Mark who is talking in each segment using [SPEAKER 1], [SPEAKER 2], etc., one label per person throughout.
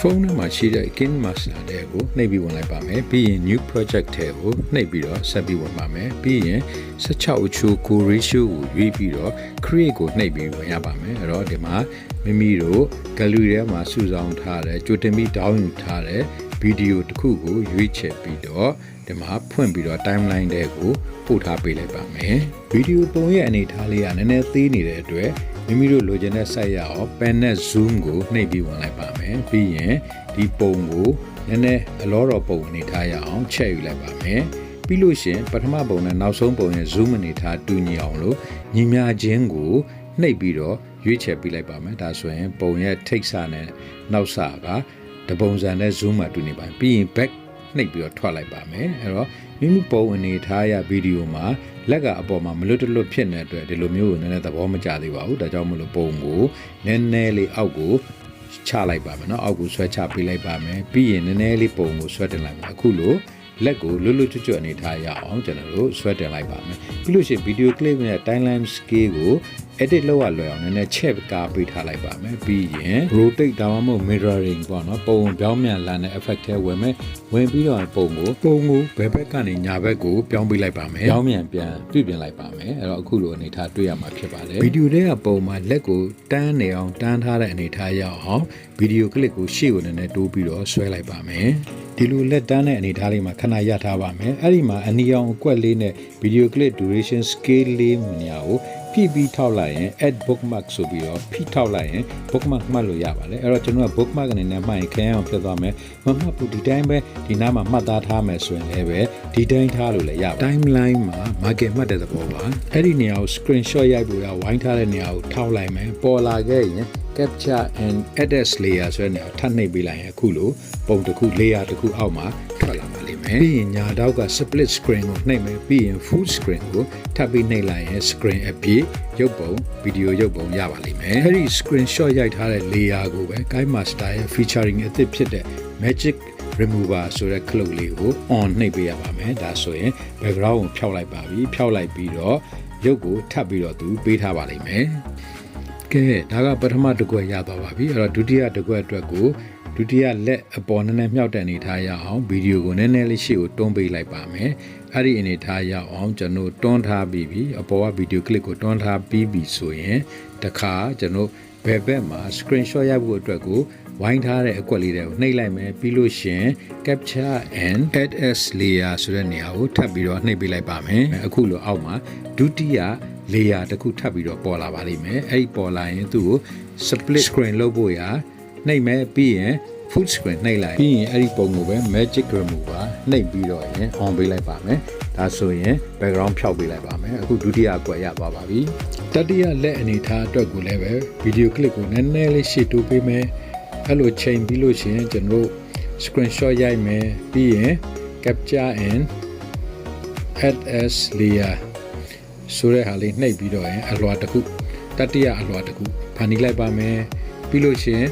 [SPEAKER 1] phone ထဲမှာရှိတဲ့ Kinemaster တွေကိုနှိပ်ပြီးဝင်လိုက်ပါမယ်ပြီးရင် new project ထဲကိုနှိပ်ပြီးတော့ဆက်ပြီးဝင်ပါမယ်ပြီးရင်16အချိုးကို ratio ကိုရွေးပြီးတော့ create ကိုနှိပ်ပြီးဝင်ရပါမယ်အဲ့တော့ဒီမှာမိမိတို့ gallery ထဲမှာစုဆောင်းထားတဲ့ကြိုတင်ပြီး download ထားတဲ့ video တစ်ခုကိုရွေးချယ်ပြီးတော့ဒီမှာဖွင့်ပြီးတော့ timeline တွေကိုပို့ထားပေးလိုက်ပါမယ် video ပုံရဲ့အနေထားလေးကနည်းနည်းသေးနေတဲ့အတွက်မိမိတို့လိုချင်တဲ့ site ရအောင် pen နဲ့ zoom ကိုနှိပ်ပြီးဝင်လိုက်ပါမယ်ပြီးရင်ဒီပုံကိုနည်းနည်းအလောတော်ပုံအနေထားရအောင်ချက်ယူလိုက်ပါမယ်ပြီးလို့ရှင်ပထမပုံနဲ့နောက်ဆုံးပုံရဲ့ zoom အနေထားတူညီအောင်လို့ညီမျှခြင်းကိုနှိပ်ပြီးတော့ရွေးချယ်ပေးလိုက်ပါမယ်ဒါဆိုရင်ပုံရဲ့ထိပ်စာနဲ့နောက်စာကတပုံစံနဲ့ zoom မှာတူနေပါပြီးရင် back နှိပ်ပြီးတော့ထွက်လိုက်ပါမယ်အဲ့တော့မိမိပုံအနေထားရဗီဒီယိုမှာလက်ကအပေါ်မှာမလွတ်တလွတ်ဖြစ်နေတဲ့အတွက်ဒီလိုမျိုးကိုနည်းနည်းသဘောမကျသေးပါဘူးဒါကြောင့်မလို့ပုံကိုနည်းနည်းလေးအောက်ကိုချလိုက်ပါမယ်เนาะအောက်ကိုဆွဲချပေးလိုက်ပါမယ်ပြီးရင်နည်းနည်းလေးပုံကိုဆွဲတင်လိုက်ပါအခုလိုလက်ကိုလွတ်လွတ်ကျွတ်ကျွတ်အနေထားရအောင်ကျွန်တော်တို့ဆွဲတင်လိုက်ပါမယ်ပြီးလို့ရှိရင်ဗီဒီယိုကလစ်ရဲ့ timeline scale ကို edit လုပ်ရလွယ်အောင်နည်းနည်းချက်ကားပေးထားလိုက်ပါမယ်ပြီးရင် rotate ဒါမှမဟုတ် mirroring ပေါ့နော်ပုံပြောင်းမြန်လာတဲ့ effect ထဲဝင်မယ်ဝင်ပြီးတော့ပုံကိုဘယ်ဘက်ကနေညာဘက်ကိုပြောင်းပေးလိုက်ပါမယ်ပြောင်းမြန်ပြန်ပြုပြင်လိုက်ပါမယ်အဲ့တော့အခုလိုအနေထားတွေ့ရမှာဖြစ်ပါတယ်ဗီဒီယိုတွေကပုံမှာလက်ကိုတန်းနေအောင်တန်းထားတဲ့အနေထားရအောင်ဗီဒီယိုကလစ်ကိုရှေ့ကိုနည်းနည်းတိုးပြီးတော့ဆွဲလိုက်ပါမယ်ဒီလိုလက်တန်းတဲ့အနေထားလေးမှာခဏရထားပါမယ်အဲ့ဒီမှာအနီအောင်အကွက်လေးနဲ့ video clip duration scale လေးနေရာကိုပြီးထောက်လိုက်ရင် add bookmark ဆိုပြီးတော့ဖိထောက်လိုက်ရင် bookmark မှတ်လို့ရပါတယ်အဲ့တော့ကျွန်တော်က bookmark အနေနဲ့မှတ်ရင်ခရမ်းအောင်ဖြစ်သွားမယ်မမှတ်ဘူးဒီတိုင်းပဲဒီနားမှာမှတ်သားထားမယ်ဆိုရင်လည်းပဲဒီတိုင်းထားလို့လည်းရပါတယ် timeline မှာ market မှတ်တဲ့သဘောပါအဲ့ဒီနေရာကို screenshot ရိုက်ဖို့ရဝိုင်းထားတဲ့နေရာကိုထောက်လိုက်မယ်ပေါ်လာခဲ့ရင်capture and edit layer ဆိုတဲ့နေရာကိုထပ်နှိပ်ပေးလိုက်ရင်အခုလိုပုံတစ်ခု layer တစ်ခုအောက်မှာထွက်လာပါလိမ့်မယ်ပြီးရင်ညာတောက်က split screen ကိုနှိပ်မယ်ပြီးရင် full screen ကိုထပ်ပြီးနှိပ်လိုက်ရင် screen အပြည့်ရုပ်ပုံ video ရုပ်ပုံရပါလိမ့်မယ်အဲဒီ screenshot ရိုက်ထားတဲ့ layer ကိုပဲ Kinemaster ရဲ့ featuring အသစ်ဖြစ်တဲ့ magic remover ဆိုတဲ့ clock လေးကို on နှိပ်ပေးရပါမယ်ဒါဆိုရင် background ကိုဖျောက်လိုက်ပါပြီဖျောက်လိုက်ပြီးတော့ရုပ်ကိုထပ်ပြီးတော့သူပေးထားပါလိမ့်မယ်ကဲဒါကပထမတစ်ခွက်ရသွားပါပြီအဲ့တော့ဒုတိယတစ်ခွက်အတွက်ကိုဒုတိယလက်အပေါ်နည်းနည်းမြောက်တဲ့အနေထားရအောင်ဗီဒီယိုကိုနည်းနည်းလေးရှေ့ကိုတွန်းပေးလိုက်ပါမယ်အဲ့ဒီအနေထားရအောင်ကျွန်တော်တွန်းထားပြီးပြီအပေါ်ကဗီဒီယိုကလစ်ကိုတွန်းထားပြီးပြီဆိုရင်တခါကျွန်တော်ဘယ်ဘက်မှာ screenshot ရိုက်ဖို့အတွက်ကိုဝိုင်းထားတဲ့အကွက်လေးတွေကိုနှိပ်လိုက်မယ်ပြီးလို့ရှင် capture and add as layer ဆိုတဲ့နေရာကိုထပ်ပြီးတော့နှိပ်ပေးလိုက်ပါမယ်အခုလိုအောက်မှာဒုတိယlayer တစ်ခုထပ်ပြီးတော့ပေါ်လာပါလိမ့်မယ်အဲ့ဒီပေါ်လာရင်သူ့ကို split screen လုပ်ဖို့ရနှိပ်မယ်ပြီးရင် full screen နှိပ်လိုက်ပြီးရင်အဲ့ဒီပုံကိုပဲ magic remover နှိပ်ပြီးတော့ရင် on ပေးလိုက်ပါမယ်ဒါဆိုရင် background ဖြောက်ပေးလိုက်ပါမယ်အခုဒုတိယအကွက်ရသွားပါပြီတတိယလက်အနေထားအတွက်ကိုလည်းပဲ video clip ကိုနည်းနည်းလေးရှေ့တိုးပေးမယ်အဲ့လိုချိန်ပြီးလို့ရှိရင်ကျွန်တော် screenshot ရိုက်မယ်ပြီးရင် capture and add as layer ဆိုတဲ့ဟာလေးနှိပ်ပြီးတော့ရင်အလွှာတစ်ခုတတိယအလွှာတစ်ခုဖန်တီးလိုက်ပါမယ်ပြီးလို့ရှိရင်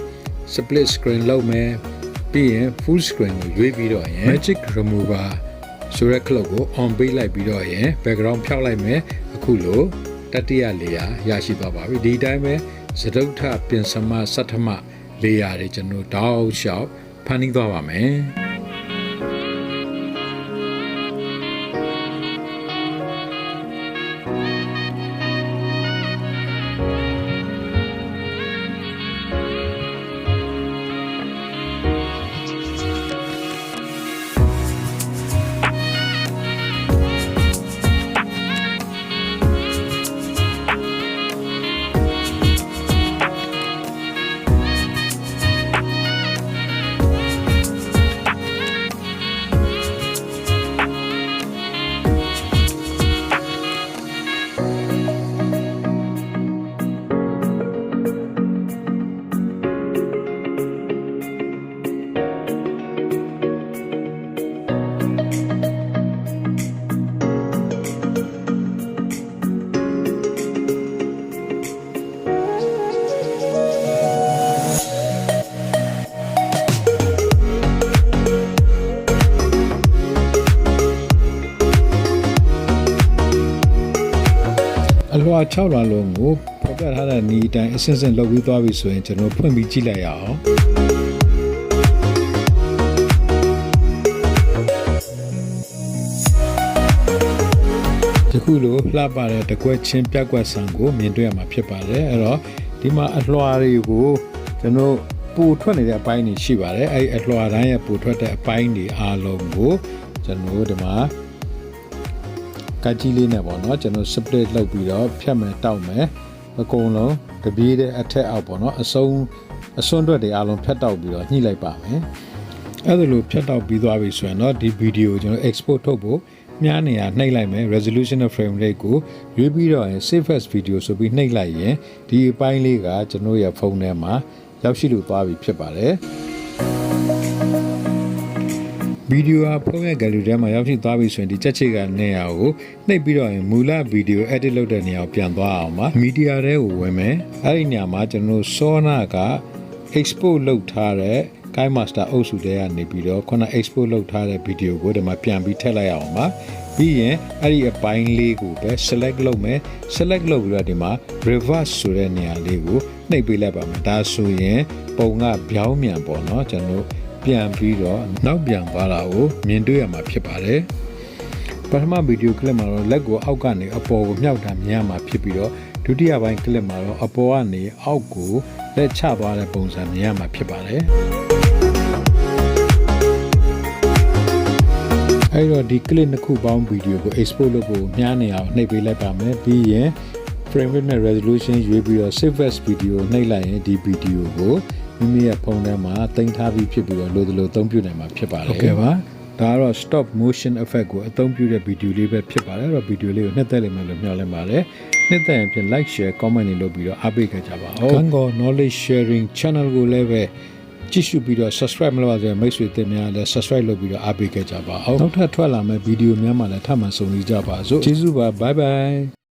[SPEAKER 1] split screen လုပ်မယ်ပြီးရင် full screen ကိုရွေးပြီးတော့ရင် magic remover ဆိုတဲ့ clock ကို on ပေးလိုက်ပြီးတော့ရင် background ဖြောက်လိုက်မယ်အခုလိုတတိယ layer ရရှိသွားပါပြီဒီတိုင်းပဲစတုထပြင်စမဆဋ္ဌမ layer တွေကျွန်တော်တောက်လျှောက်ဖန်တီးသွားပါမယ်အလွှာ6လွှာလုံးကိုဖော်ပြထားတဲ့ဤအတိုင်းအစင်းစင်းလုပ်ပြီးသွားပြီဆိုရင်ကျွန်တော်ဖွင့်ပြီးကြည့်လိုက်ရအောင် ဒီခုလိုလှပတဲ့တကွက်ချင်းပြက်ကွက်ဆန်ကိုမြင်တွေ့ရမှာဖြစ်ပါတယ်အဲ့တော့ဒီမှာအလွှာတွေကိုကျွန်တော်ပိုထွက်နေတဲ့အပိုင်းတွေရှိပါတယ်အဲ့အလွှာတိုင်းရဲ့ပိုထွက်တဲ့အပိုင်းတွေအားလုံးကိုကျွန်တော်ဒီမှာကကြီးလေးနဲ့ပေါ့နော်ကျွန်တော် split လုပ်ပြီးတော့ဖြတ်မယ်တောက်မယ်အကုန်လုံးတပြေးတဲ့အထက်အောက်ပေါ့နော်အစွန်းတွက်တွေအားလုံးဖြတ်တောက်ပြီးတော့ညှိလိုက်ပါမယ်အဲ့ဒါလိုဖြတ်တောက်ပြီးသွားပြီဆိုရင်တော့ဒီဗီဒီယိုကျွန်တော် export ထုတ်ဖို့မြားနေရနှိပ်လိုက်မယ် resolution of frame rate ကိုရွေးပြီးတော့ save as video ဆိုပြီးနှိပ်လိုက်ရင်ဒီအပိုင်းလေးကကျွန်တော်ရဲ့ဖုန်းထဲမှာရောက်ရှိလို့သွားပြီဖြစ်ပါတယ်ဗီဒီယိုဖုန်းရဲ့ gallery ထဲမှာရောက်ရှိသွားပြီဆိုရင်ဒီချက်ချိတ်ကနေရာကိုနှိပ်ပြီးတော့မူလဗီဒီယို edit လုပ်တဲ့နေရာကိုပြန်သွားအောင်ပါမီဒီယာထဲကိုဝင်မယ်အဲ့ဒီနေရာမှာကျွန်တော်စောနာက export လုပ်ထားတဲ့ Kinemaster အုပ်စုထဲကနေပြီးတော့ခုန export လုပ်ထားတဲ့ဗီဒီယိုကိုဒီမှာပြန်ပြီးထည့်လိုက်အောင်ပါပြီးရင်အဲ့ဒီအပိုင်းလေးကိုပဲ select လုပ်မယ် select လုပ်ပြီးတော့ဒီမှာ reverse ဆိုတဲ့နေရာလေးကိုနှိပ်ပေးလိုက်ပါမယ်ဒါဆိုရင်ပုံကပြောင်းမြန်ပေါ့နော်ကျွန်တော်ပြန်ပြီးတော့နောက်ပြန်သွားတာကိုမြင်တွေ့ရမှာဖြစ်ပါတယ်ပထမဗီဒီယိုကလစ်မှာတော့လက်ကိုအောက်ကနေအပေါ်ကိုမြှောက်တာမြင်ရမှာဖြစ်ပြီးတော့ဒုတိယပိုင်းကလစ်မှာတော့အပေါ်ကနေအောက်ကိုလက်ချသွားတဲ့ပုံစံမြင်ရမှာဖြစ်ပါတယ်အဲ့တော့ဒီ clip နှစ်ခုပေါင်းဗီဒီယိုကို export လုပ်ဖို့မြားနေအောင်နှိပ်ပေးလိုက်ပါမယ်ပြီးရင် frame rate နဲ့ resolution ရွေးပြီးတော့ save as video နှိပ်လိုက်ရင်ဒီဗီဒီယိုကိုမိမိရဲ့ဖုန်းထဲမှာတင်ထားပြီးဖြစ်ပြီးတော့လိုသလိုအသုံးပြုနိုင်မှာဖြစ်ပါတယ်ဟုတ်ကဲ့ပါဒါကတော့ stop motion effect ကိုအသုံးပြုတဲ့ဗီဒီယိုလေးပဲဖြစ်ပါတယ်အဲ့တော့ဗီဒီယိုလေးကိုနှစ်သက်လိမ့်မယ်လို့မျှော်လင့်ပါတယ်နှစ်သက်ရင်ဖြင့် like share comment တွေလုပ်ပြီးတော့အားပေးကြကြပါဦး Kantkaw knowledge sharing channel ကိုလည်းပဲကြည့်ရှုပြီးတော့ subscribe မလုပ်ရသေးမိတ်ဆွေတွေများလည်း subscribe လုပ်ပြီးတော့အားပေးကြပါဦးနောက်ထပ်ထွက်လာမယ့်ဗီဒီယိုများမှာလည်းထပ်မံဆုံကြပါစို့ကျေးဇူးပါ bye bye